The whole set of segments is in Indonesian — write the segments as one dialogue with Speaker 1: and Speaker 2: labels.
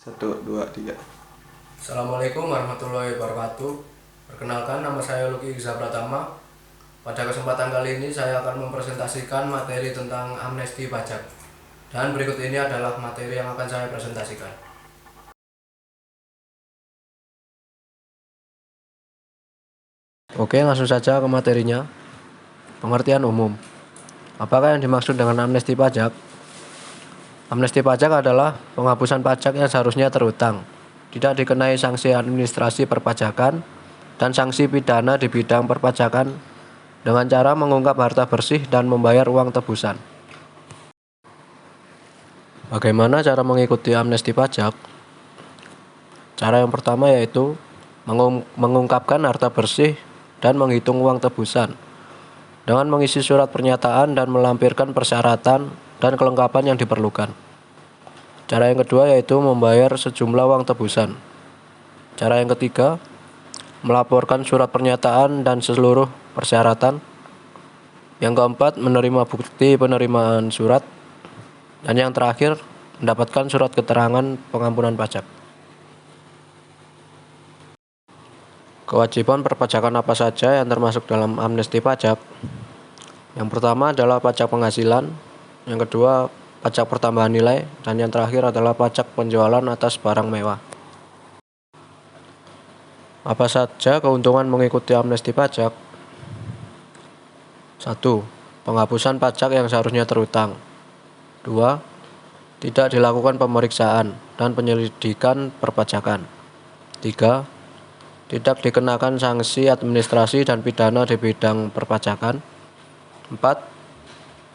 Speaker 1: Satu, dua, tiga.
Speaker 2: Assalamualaikum warahmatullahi wabarakatuh. Perkenalkan, nama saya Luki Iza Pratama. Pada kesempatan kali ini saya akan mempresentasikan materi tentang amnesti pajak. Dan berikut ini adalah materi yang akan saya presentasikan. Oke, langsung saja ke materinya. Pengertian umum. Apakah yang dimaksud dengan amnesti pajak? Amnesti pajak adalah penghapusan pajak yang seharusnya terhutang, tidak dikenai sanksi administrasi perpajakan, dan sanksi pidana di bidang perpajakan dengan cara mengungkap harta bersih dan membayar uang tebusan. Bagaimana cara mengikuti amnesti pajak? Cara yang pertama yaitu mengungkapkan harta bersih dan menghitung uang tebusan dengan mengisi surat pernyataan dan melampirkan persyaratan dan kelengkapan yang diperlukan. Cara yang kedua yaitu membayar sejumlah uang tebusan. Cara yang ketiga, melaporkan surat pernyataan dan seluruh persyaratan. Yang keempat, menerima bukti penerimaan surat. Dan yang terakhir, mendapatkan surat keterangan pengampunan pajak. Kewajiban perpajakan apa saja yang termasuk dalam amnesti pajak? Yang pertama adalah pajak penghasilan, yang kedua pajak pertambahan nilai, dan yang terakhir adalah pajak penjualan atas barang mewah. Apa saja keuntungan mengikuti amnesti pajak? 1. Penghapusan pajak yang seharusnya terhutang. 2. Tidak dilakukan pemeriksaan dan penyelidikan perpajakan. 3. Tidak dikenakan sanksi administrasi dan pidana di bidang perpajakan. 4.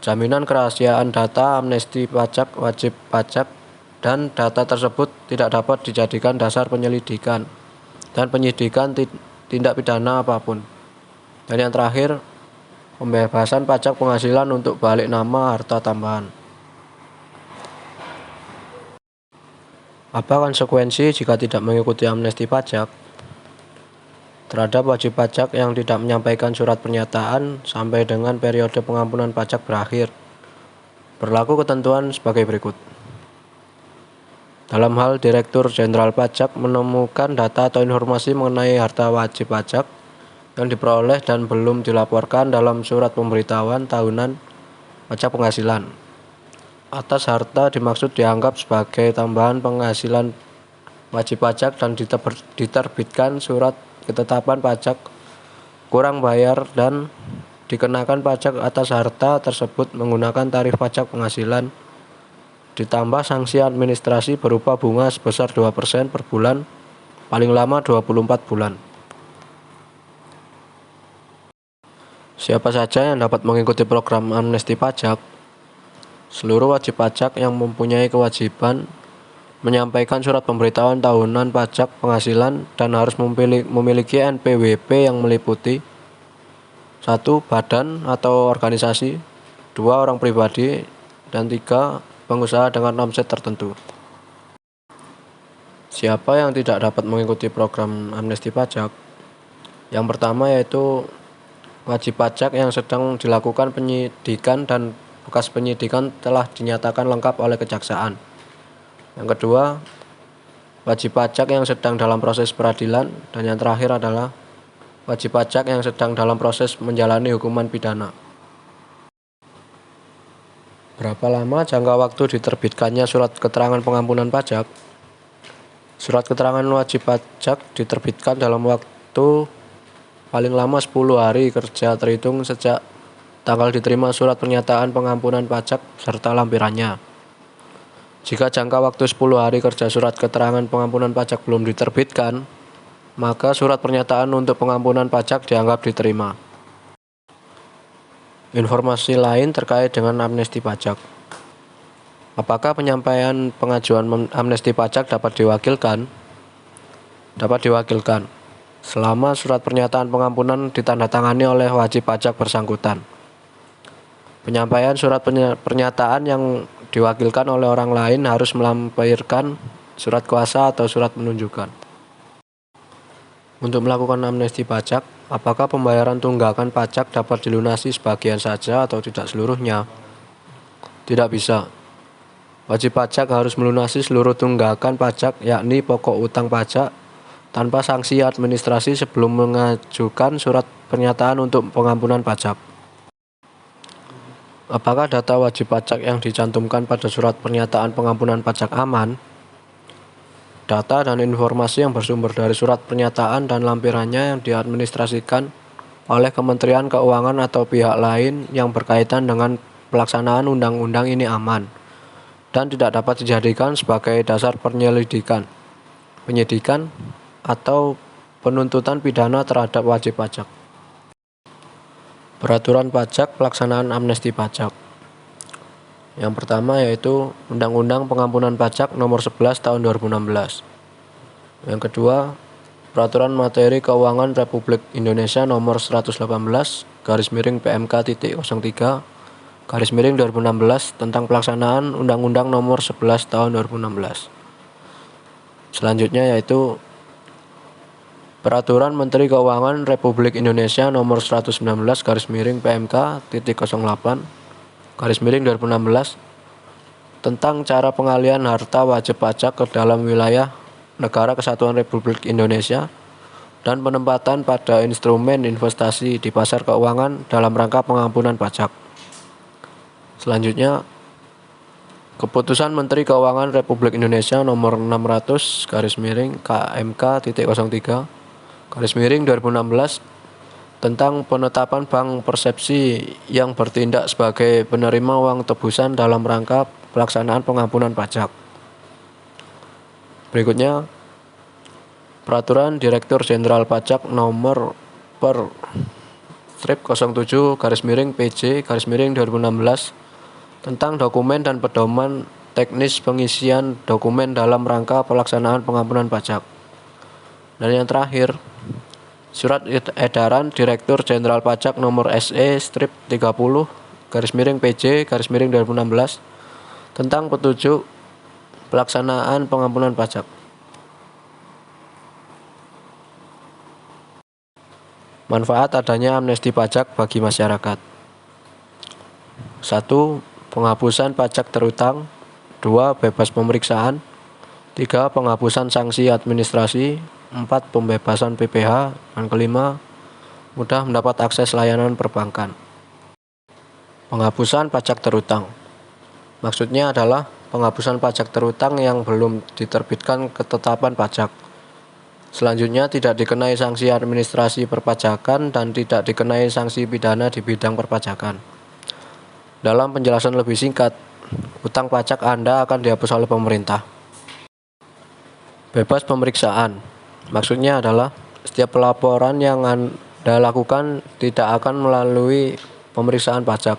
Speaker 2: Jaminan kerahasiaan data amnesti pajak wajib pajak dan data tersebut tidak dapat dijadikan dasar penyelidikan dan penyidikan tindak pidana apapun. Dan yang terakhir, pembebasan pajak penghasilan untuk balik nama harta tambahan. Apa konsekuensi jika tidak mengikuti amnesti pajak? Terhadap wajib pajak yang tidak menyampaikan surat pernyataan sampai dengan periode pengampunan pajak berakhir, berlaku ketentuan sebagai berikut. Dalam hal Direktur Jenderal Pajak menemukan data atau informasi mengenai harta wajib pajak yang diperoleh dan belum dilaporkan dalam surat pemberitahuan tahunan pajak penghasilan. Atas harta dimaksud dianggap sebagai tambahan penghasilan wajib pajak dan diterbitkan surat ketetapan pajak kurang bayar dan dikenakan pajak atas harta tersebut menggunakan tarif pajak penghasilan ditambah sanksi administrasi berupa bunga sebesar 2% per bulan paling lama 24 bulan. Siapa saja yang dapat mengikuti program amnesti pajak? Seluruh wajib pajak yang mempunyai kewajiban menyampaikan surat pemberitahuan tahunan pajak penghasilan dan harus memiliki NPWP yang meliputi 1. Badan atau organisasi, 2. Orang pribadi, dan 3. Pengusaha dengan omset tertentu. Siapa yang tidak dapat mengikuti program amnesti pajak? Yang pertama yaitu wajib pajak yang sedang dilakukan penyidikan dan bekas penyidikan telah dinyatakan lengkap oleh kejaksaan. Yang kedua, wajib pajak yang sedang dalam proses peradilan, dan yang terakhir adalah wajib pajak yang sedang dalam proses menjalani hukuman pidana. Berapa lama jangka waktu diterbitkannya surat keterangan pengampunan pajak? Surat keterangan wajib pajak diterbitkan dalam waktu paling lama 10 hari kerja terhitung sejak tanggal diterima surat pernyataan pengampunan pajak serta lampirannya. Jika jangka waktu 10 hari kerja surat keterangan pengampunan pajak belum diterbitkan, maka surat pernyataan untuk pengampunan pajak dianggap diterima. Informasi lain terkait dengan amnesti pajak. Apakah penyampaian pengajuan amnesti pajak dapat diwakilkan? Dapat diwakilkan, selama surat pernyataan pengampunan ditandatangani oleh wajib pajak bersangkutan. Penyampaian surat pernyataan yang diwakilkan oleh orang lain harus melampirkan surat kuasa atau surat penunjukan. Untuk melakukan amnesti pajak, apakah pembayaran tunggakan pajak dapat dilunasi sebagian saja atau tidak seluruhnya? Tidak bisa. Wajib pajak harus melunasi seluruh tunggakan pajak, yakni pokok utang pajak, tanpa sanksi administrasi sebelum mengajukan surat pernyataan untuk pengampunan pajak. Apakah data wajib pajak yang dicantumkan pada surat pernyataan pengampunan pajak aman? Data dan informasi yang bersumber dari surat pernyataan dan lampirannya yang diadministrasikan oleh Kementerian Keuangan atau pihak lain yang berkaitan dengan pelaksanaan undang-undang ini aman dan tidak dapat dijadikan sebagai dasar penyelidikan, penyidikan, atau penuntutan pidana terhadap wajib pajak. Peraturan pajak pelaksanaan amnesti pajak. Yang pertama yaitu Undang-Undang Pengampunan Pajak Nomor 11 Tahun 2016. Yang kedua, Peraturan Materi Keuangan Republik Indonesia Nomor 118/03/2016 tentang pelaksanaan Undang-Undang Nomor 11 Tahun 2016. Selanjutnya yaitu Peraturan Menteri Keuangan Republik Indonesia Nomor 119/PMK.08/2016 tentang cara pengalihan harta wajib pajak ke dalam wilayah Negara Kesatuan Republik Indonesia dan penempatan pada instrumen investasi di pasar keuangan dalam rangka pengampunan pajak. Selanjutnya, Keputusan Menteri Keuangan Republik Indonesia Nomor 600/KMK.03/2016 tentang penetapan bank persepsi yang bertindak sebagai penerima uang tebusan dalam rangka pelaksanaan pengampunan pajak. Berikutnya, Peraturan Direktur Jenderal Pajak Nomor Per/07/PJ/2016 tentang dokumen dan pedoman teknis pengisian dokumen dalam rangka pelaksanaan pengampunan pajak. Dan yang terakhir, Surat Edaran Direktur Jenderal Pajak Nomor SE/30/PJ/2016 tentang petunjuk pelaksanaan pengampunan pajak. Manfaat adanya amnesti pajak bagi masyarakat. 1. Penghapusan pajak terutang. 2. Bebas pemeriksaan. 3. Penghapusan sanksi administrasi. 4. Pembebasan PPh. Dan kelima, mudah mendapat akses layanan perbankan. Penghapusan pajak terutang. Maksudnya adalah penghapusan pajak terutang yang belum diterbitkan ketetapan pajak. Selanjutnya tidak dikenai sanksi administrasi perpajakan dan tidak dikenai sanksi pidana di bidang perpajakan. Dalam penjelasan lebih singkat, utang pajak Anda akan dihapus oleh pemerintah. Bebas pemeriksaan. Maksudnya adalah setiap pelaporan yang Anda lakukan tidak akan melalui pemeriksaan pajak,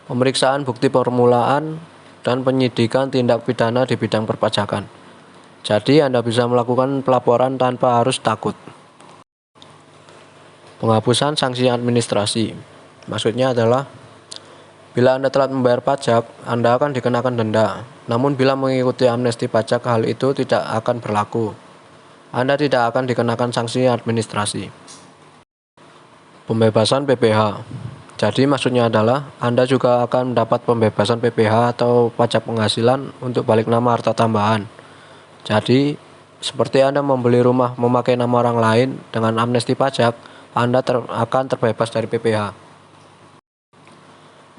Speaker 2: pemeriksaan bukti permulaan, dan penyidikan tindak pidana di bidang perpajakan. Jadi Anda bisa melakukan pelaporan tanpa harus takut. Penghapusan sanksi administrasi. Maksudnya adalah bila Anda telat membayar pajak, Anda akan dikenakan denda. Namun bila mengikuti amnesti pajak, hal itu tidak akan berlaku. Anda tidak akan dikenakan sanksi administrasi. Pembebasan PPh. Jadi maksudnya adalah Anda juga akan mendapat pembebasan PPh atau pajak penghasilan untuk balik nama harta tambahan. Jadi, seperti Anda membeli rumah memakai nama orang lain, dengan amnesti pajak, Anda akan terbebas dari PPh.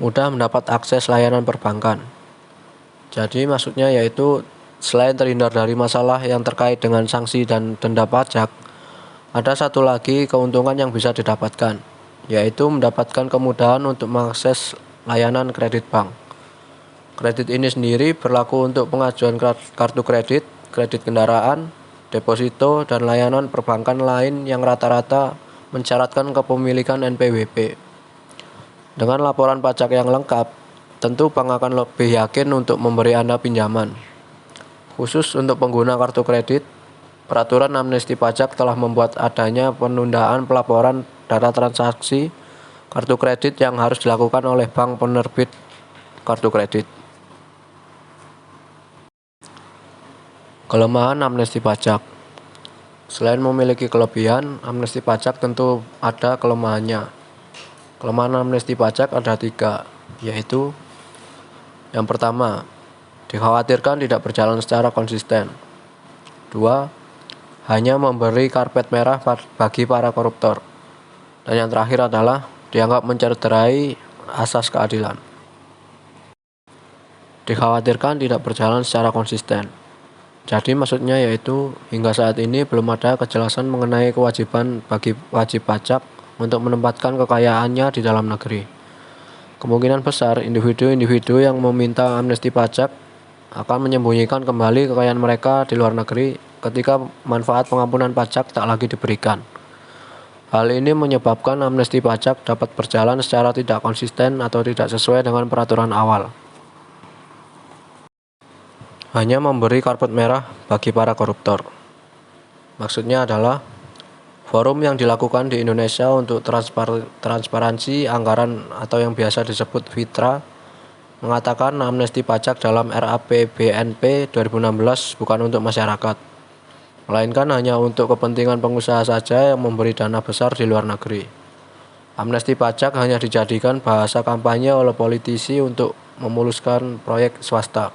Speaker 2: Mudah mendapat akses layanan perbankan. Jadi maksudnya yaitu selain terhindar dari masalah yang terkait dengan sanksi dan denda pajak, ada satu lagi keuntungan yang bisa didapatkan, yaitu mendapatkan kemudahan untuk mengakses layanan kredit bank. Kredit ini sendiri berlaku untuk pengajuan kartu kredit, kredit kendaraan, deposito, dan layanan perbankan lain yang rata-rata mensyaratkan kepemilikan NPWP. Dengan laporan pajak yang lengkap, tentu bank akan lebih yakin untuk memberi Anda pinjaman. Khusus untuk pengguna kartu kredit, peraturan amnesti pajak telah membuat adanya penundaan pelaporan data transaksi kartu kredit yang harus dilakukan oleh bank penerbit kartu kredit. Kelemahan amnesti pajak. Selain memiliki kelebihan, amnesti pajak tentu ada kelemahannya. Kelemahan amnesti pajak ada 3, yaitu yang pertama, Dikhawatirkan tidak berjalan secara konsisten. 2. Hanya memberi karpet merah bagi para koruptor. Dan yang terakhir adalah dianggap mencederai asas keadilan. Dikhawatirkan tidak berjalan secara konsisten. Jadi maksudnya yaitu hingga saat ini belum ada kejelasan mengenai kewajiban bagi wajib pajak untuk menempatkan kekayaannya di dalam negeri. Kemungkinan besar individu-individu yang meminta amnesti pajak akan menyembunyikan kembali kekayaan mereka di luar negeri ketika manfaat pengampunan pajak tak lagi diberikan. Hal ini menyebabkan amnesti pajak dapat berjalan secara tidak konsisten atau tidak sesuai dengan peraturan awal. Hanya memberi karpet merah bagi para koruptor. Maksudnya adalah forum yang dilakukan di Indonesia untuk transparansi anggaran atau yang biasa disebut FITRA mengatakan amnesti pajak dalam RAPBNP 2016 bukan untuk masyarakat, melainkan hanya untuk kepentingan pengusaha saja yang memberi dana besar di luar negeri. Amnesti pajak hanya dijadikan bahasa kampanye oleh politisi untuk memuluskan proyek swasta.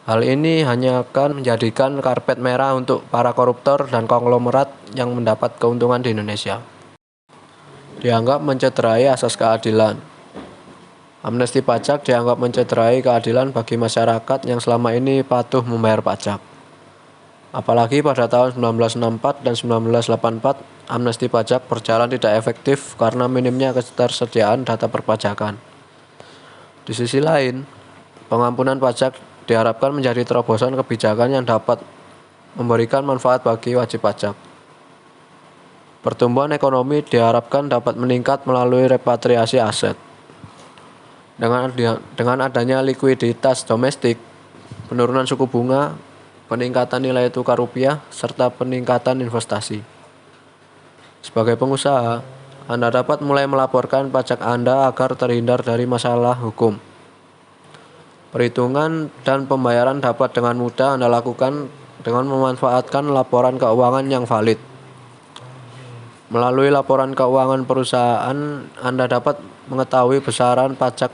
Speaker 2: Hal ini hanya akan menjadikan karpet merah untuk para koruptor dan konglomerat yang mendapat keuntungan di Indonesia. Dianggap mencederai asas keadilan. Amnesti pajak dianggap mencederai keadilan bagi masyarakat yang selama ini patuh membayar pajak. Apalagi pada tahun 1964 dan 1984, amnesti pajak berjalan tidak efektif karena minimnya ketersediaan data perpajakan. Di sisi lain, pengampunan pajak diharapkan menjadi terobosan kebijakan yang dapat memberikan manfaat bagi wajib pajak. Pertumbuhan ekonomi diharapkan dapat meningkat melalui repatriasi aset. Dengan adanya likuiditas domestik, penurunan suku bunga, peningkatan nilai tukar rupiah, serta peningkatan investasi. Sebagai pengusaha, Anda dapat mulai melaporkan pajak Anda agar terhindar dari masalah hukum. Perhitungan dan pembayaran dapat dengan mudah Anda lakukan dengan memanfaatkan laporan keuangan yang valid. Melalui laporan keuangan perusahaan, Anda dapat mengetahui besaran pajak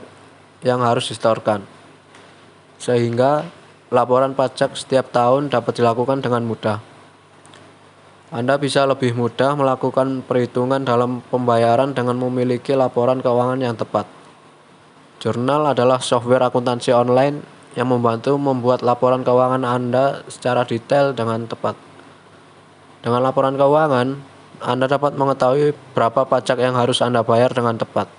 Speaker 2: yang harus disetorkan, sehingga laporan pajak setiap tahun dapat dilakukan dengan mudah. Anda bisa lebih mudah melakukan perhitungan dalam pembayaran dengan memiliki laporan keuangan yang tepat. Jurnal adalah software akuntansi online yang membantu membuat laporan keuangan Anda secara detail dengan tepat. Dengan laporan keuangan, Anda dapat mengetahui berapa pajak yang harus Anda bayar dengan tepat,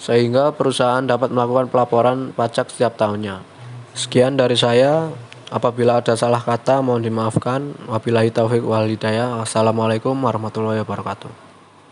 Speaker 2: sehingga perusahaan dapat melakukan pelaporan pajak setiap tahunnya. Sekian dari saya. Apabila ada salah kata mohon dimaafkan. Wabillahi taufiq wal hidayah. Wassalamualaikum warahmatullahi wabarakatuh.